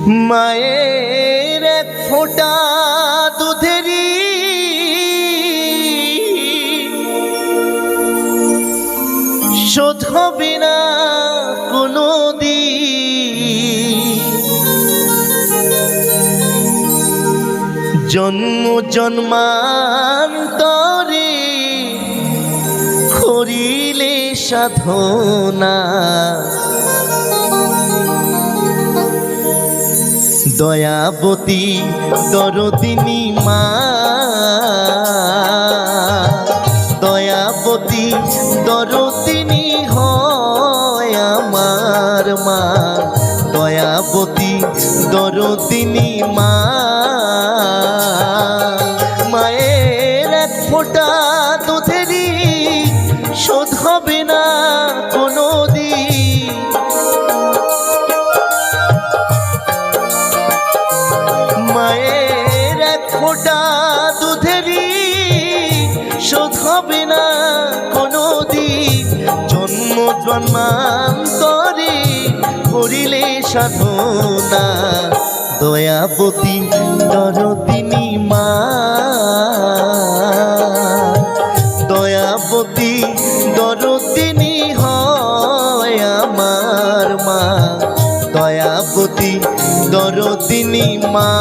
মায়ের এক ফোঁটা দুধেরই শোধ হবে না কোনো দিন। জন্ম জন্মান্তরে করিলে সাধনা, দয়াবতী দরদিনী মা, দয়াবতী দরদিনী হয় আমার মা, দয়াবতী দরদিনী মা। মায়ের এক ফোঁটা দুধেরই শোধ হবে না কোনো দিন। মায়ের এক ফোঁটা দুধেরই শোধ হবে না কোনো দিন। জন্ম জন্মান্তরে করিলে সাধনা, দয়াবতী দরদিনী মা, দয়াবতী দরদিনী হয় আমার মা, দয়াবতী দরদিনী মা।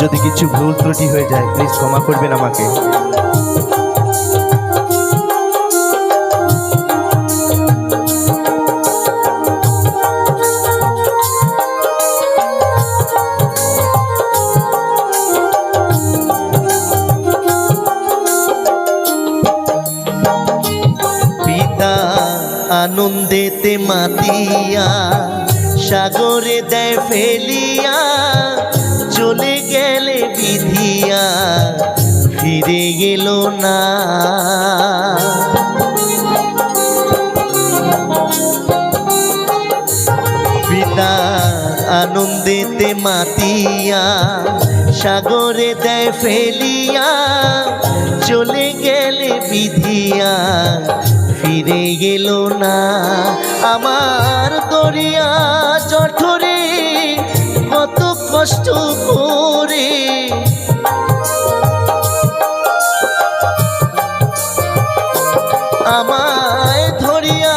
যদি কিছু ভুল ত্রুটি হয়ে যায় প্লিজ ক্ষমা করবেন আমাকে। আনন্দেতে মাতিয়া সাগরে দেয় ফেলিয়া, চলে গেলে বিধিয়া ফিরে গেল না। পিতা আনন্দেতে মাতিয়া সাগরে দেয় ফেলিয়া, চলে গেলে বিধিয়া ফিরে গেল না। আমার দরিয়া জঠরে কত কষ্ট করে আমায় ধরিয়া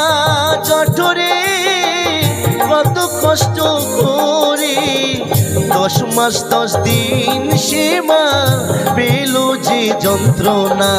জঠরে কত কষ্ট করে 10 মাস 10 দিন সে মা পেল যে যন্ত্রণা।